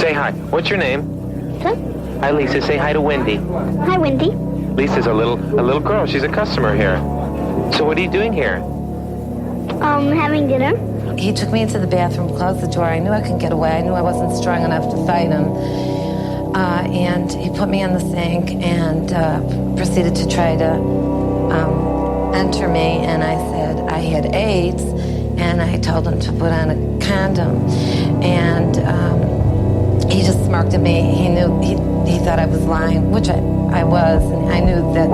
Say hi. What's your name? Lisa. Hi, Lisa. Say hi to Wendy. Hi, Wendy. Lisa's a little girl. She's a customer here. So what are you doing here? Having dinner. He took me into the bathroom, closed the door. I knew I couldn't get away. I knew I wasn't strong enough to fight him. And he put me in the sink and proceeded to try to enter me. And I said I had AIDS, and I told him to put on a condom. And he just smirked at me. He knew, he thought I was lying, which I was, and I knew that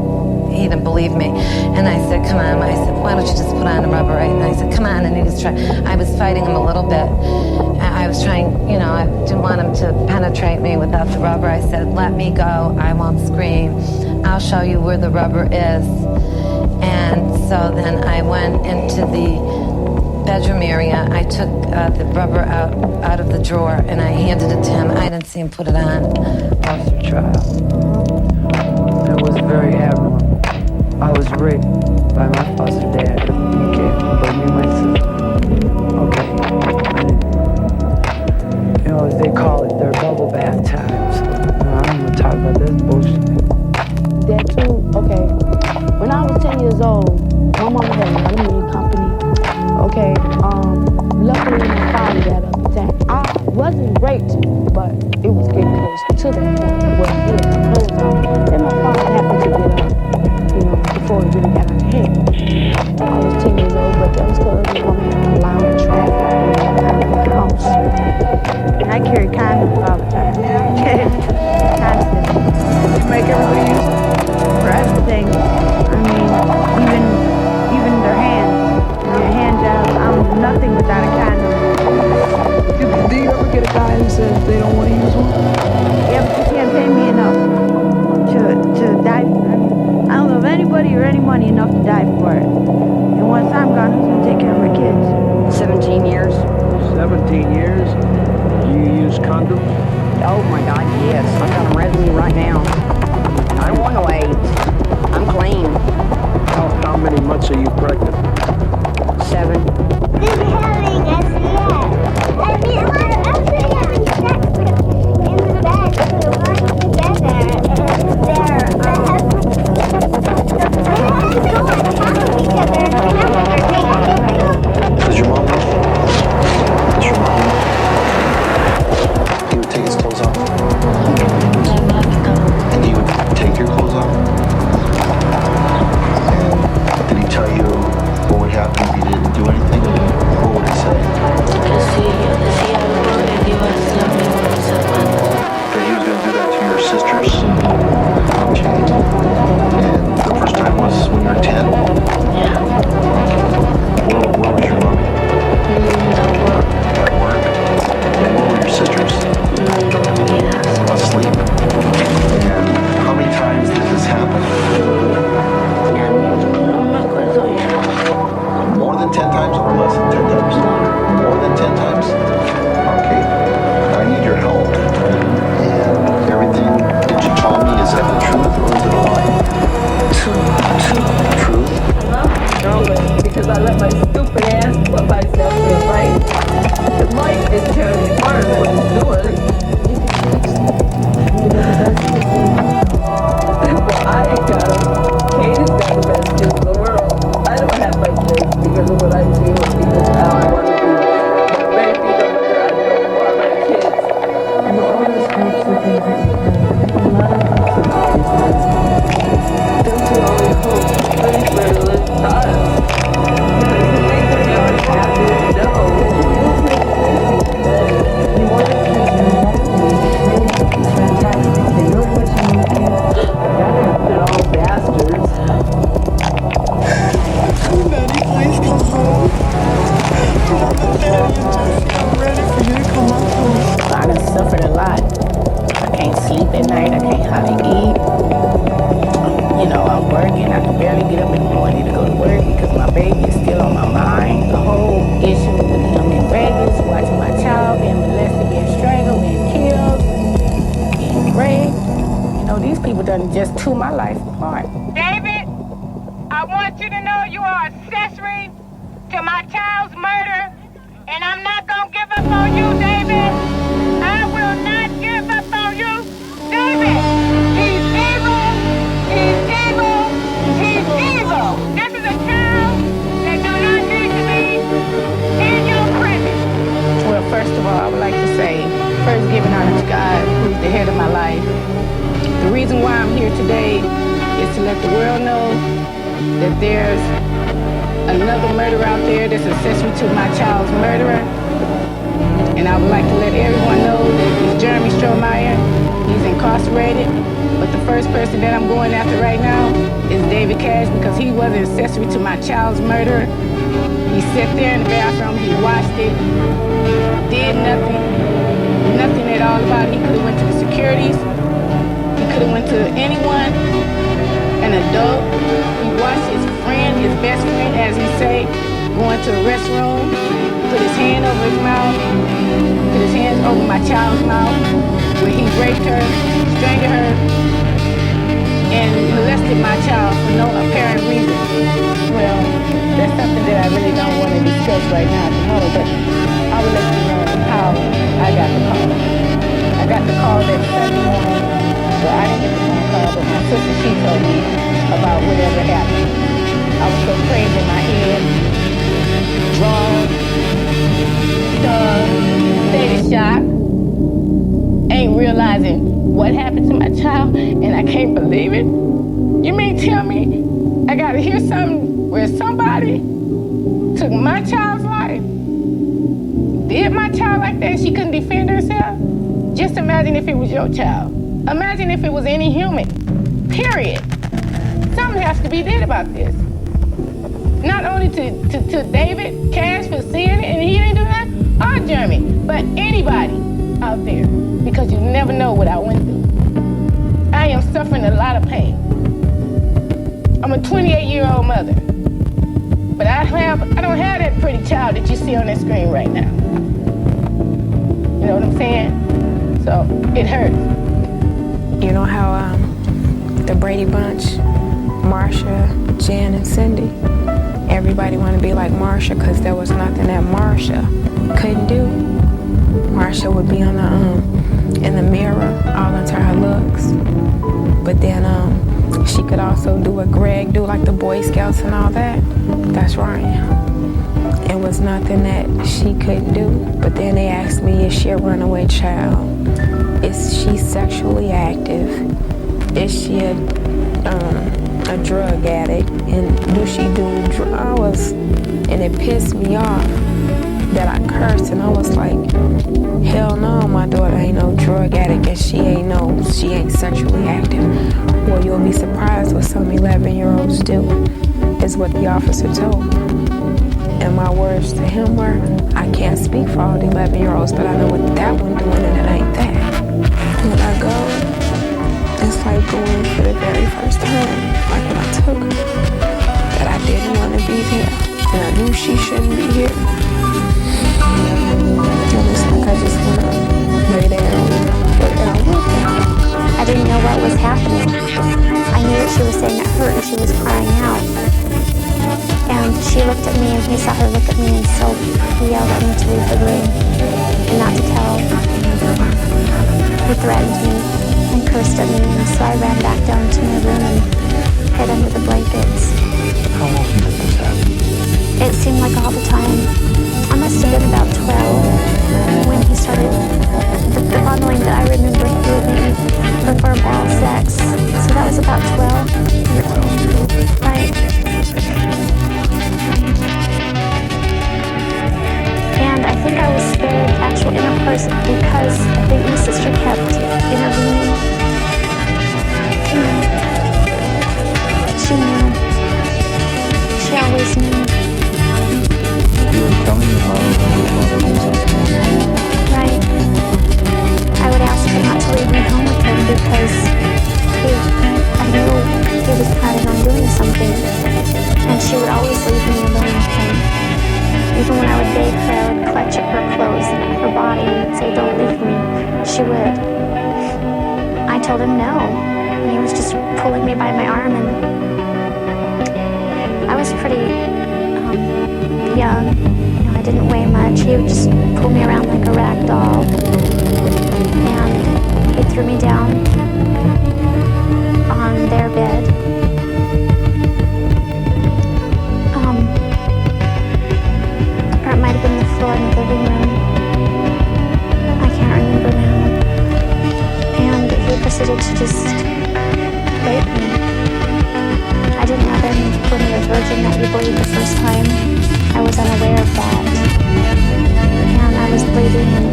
he didn't believe me. And I said, come on. I said, why don't you just put on a rubber, right? And I said, come on. And he was trying. I was fighting him a little bit. I was trying, you know, I didn't want him to penetrate me without the rubber. I said, let me go. I won't scream. I'll show you where the rubber is. And so then I went into the bedroom area. I took the rubber out of the drawer, and I handed it to him. I didn't see him put it on. After trial, it was very abnormal. I was raped by my foster dad. He came to bring me my sister. Okay. You know, as they call it, their bubble bath times. No, I don't want to talk about this bullshit. That too, okay. When I was 10 years old, my mom had an aluminum company. Okay, luckily my father got up to that. I wasn't raped, but it was getting close to the point where he had to close on. Then my father happened to get up, you know, before it really got out of hand. I was 10 years old, but that was because my mom had a lounge trap out of the house. And I carried condoms all the time. Constantly. You make everybody use it? For everything. I mean, even their hands. Their hand jobs. I'm nothing without a condom. Do you ever get a guy who says they don't want to use one? Yeah, but you can't pay me enough to die. I don't know of anybody or any money enough to die for it. And once I'm gone, who's going to take care of my kids? 17 years. 17 years? You use condoms? Oh my God, yes. I've got them readily right now. I don't want no AIDS. I'm clean. How many months are you pregnant? 7. This is having SES. I mean, a lot of actually having sex in the bed, so we're together, and they're, they have to go on top of each other, and Does your mom know? Does your mom know? He would take his clothes off? And he would take your clothes off? And did he tell you what would happen if you didn't do anything? What would he say? That he was going to do that to your sisters? Okay. And the first time was when you were 10? Yeah. Where was your mommy? At work? And where were your sisters? Asleep. And how many times did this happen? More than 10 times or less than 10 times? More than 10 times? Okay. I need your help. And everything that you told me, is that the truth or is it a lie? Truth? No, because I let my stupid ass put myself in, right? Because life is terribly hard what it's doing. Well, I ain't got them. Katie's got the best kids in the world. I don't have my kids because of what I do, because of how I want to do. But maybe the mother I don't want my kids. And all the steps that they have Don't you only hope pretty for the time? Because the things that never happen, no. you want to keep them it's fantastic. They know what you need to do. They're all bastards. Daddy, please come home. Mama, Daddy, I'm ready for you to come home. I done suffered a lot. I can't sleep at night. I can't hardly eat. You know, I'm working. I can barely get up in the morning to go to work because my baby is still on my mind. The whole issue with him in Vegas, watching my child being molested, being strangled, being killed, being raped. You know, these people done just tore my life apart. David, I want you to know you are accessory to my child's murder, and I'm not gonna give up on you, David. I will not give it honor to God, who's the head of my life. The reason why I'm here today is to let the world know that there's another murderer out there that's accessory to my child's murderer. And I would like to let everyone know that it's Jeremy Strohmeyer. He's incarcerated. But the first person that I'm going after right now is David Cash, because he was an accessory to my child's murderer. He sat there in the bathroom, he watched it, did nothing at all about it. He could have went to the securities. He could have went to anyone, an adult. He watched his friend, his best friend, as he say, go into a restroom, put his hand over his mouth, put his hands over my child's mouth, where he raped her, strangled her, and molested my child for no apparent reason. Well, that's something that I really don't want to discuss right now at the moment, but I will let you know how I got the call. I got the call that Sunday morning. Well, I didn't get the phone call, but my sister, she told me about whatever happened. I was so crazy in my head, drunk, state of shock, ain't realizing what happened to my child, and I can't believe it. You mean tell me I gotta hear something where somebody took my child's life, did my child like that, she couldn't defend herself? Just imagine if it was your child. Imagine if it was any human, period. Something has to be did about this. Not only to David Cash for seeing it and he didn't do that, or Jeremy, but anybody out there, because you never know what I went through. I am suffering a lot of pain. I'm a 28-year-old mother, but I don't have that pretty child that you see on that screen right now. You know what I'm saying? So it hurts. You know how the Brady Bunch, Marsha, Jan, and Cindy, everybody wanted to be like Marsha because there was nothing that Marsha couldn't do. Marsha would be on the in the mirror all into her looks, but then she could also do what Greg do, like the Boy Scouts and all that. That's Ryan. It was nothing that she couldn't do. But then they asked me, is she a runaway child? Is she sexually active? Is she a drug addict? And do she do drugs? And it pissed me off that I cursed, and I was like, hell no, my daughter ain't no drug addict, and she ain't sexually active. Well, you'll be surprised what some 11-year-olds do, is what the officer told me. And my words to him were, I can't speak for all the 11-year-olds, but I know what that one doing, and it ain't that. When I go, it's like going for the very first time, like when I took her, that I didn't want to be there, and I knew she shouldn't be here. And it's like I just want to lay down, but I went down. I didn't know what was happening. I knew that she was saying it hurt and she was crying out. And she looked at me and he saw her look at me, and so he yelled at me to leave the room and not to tell. He threatened me and cursed at me, and so I ran back down to my room and hid under the blankets. How often did this happen? It seemed like all the time. I must have been about 12 when he started. The fondling that I remember, he would make me perform oral sex. So that was about 12. Right. And I think I was spared actual intercourse because I think my sister kept intervening. She knew. She always knew. You were telling your mother when your mother was up. Right. I would ask her not to leave me home with him because I knew he was planning on doing something. And she would always leave me alone with him. Even when I would beg her, I would clutch at her clothes and at her body and say, don't leave me. She would. I told him no. And he was just pulling me by my arm, and I was pretty young. I didn't weigh much. He would just pull me around like a rag doll. And he threw me down on their bed. Or it might have been the floor in the living room. I can't remember now. proceeded to just rape me. I didn't have any when you're a virgin that you believe the first time. I was unaware of that. And I was bleeding, and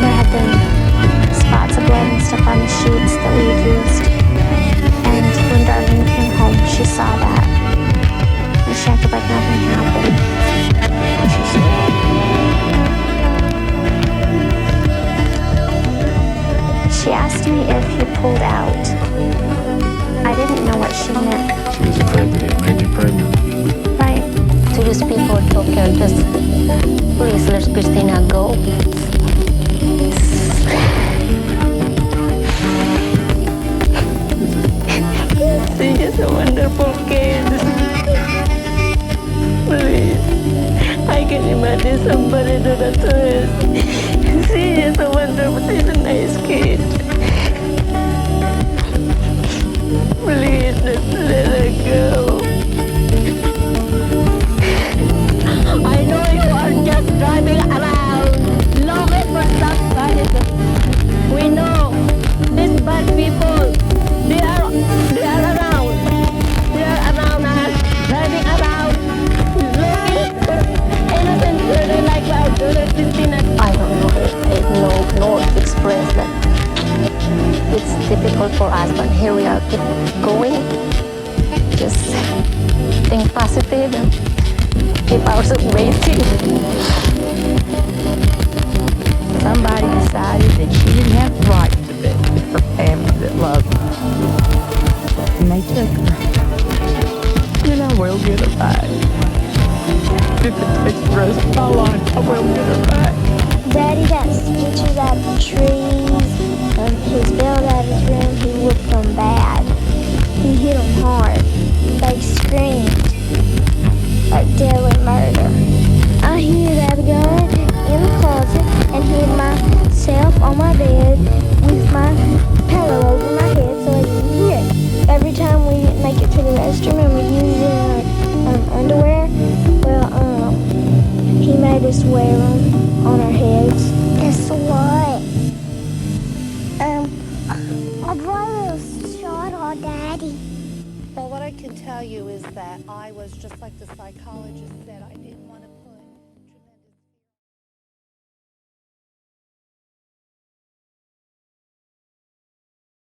there had been spots of blood and stuff on the sheets that we had used. And when Darlene came home, she saw that. And she acted like nothing happened. What she said? She asked me if he pulled out. I didn't know what she meant. She was afraid that it made you pregnant. Right. To these people took her, just please let Christina go. She's just a wonderful kid. Please. I can imagine somebody do that to her. She's just a wonderful, she's a nice kid. Please, just let her go. I know you are just driving around looking for somebody. We know these bad people, they are around. They are around us, driving around, looking for innocent children like our daughter Christina. I don't know, no express that. It's difficult for us, but here we are, keep going. Just think positive and keep ourselves waiting. Somebody decided that she didn't have the right to be with her family that loved her. And they took her. And I will get her back. If it takes the rest of my life, I will get her back. Daddy got stitches out of the trees. His belt out of his room. He whipped them bad. He hit them hard. They screamed. Like deadly murder. I hid Abigail in the closet and hid myself on my bed with my pillow over my head so I didn't hear it. Every time we didn't make it to the restroom and we used our underwear, well, he made us wear them on our heads. Guess what? I'd rather shot our daddy. Well, what I can tell you is that I was just like the psychologist said I did.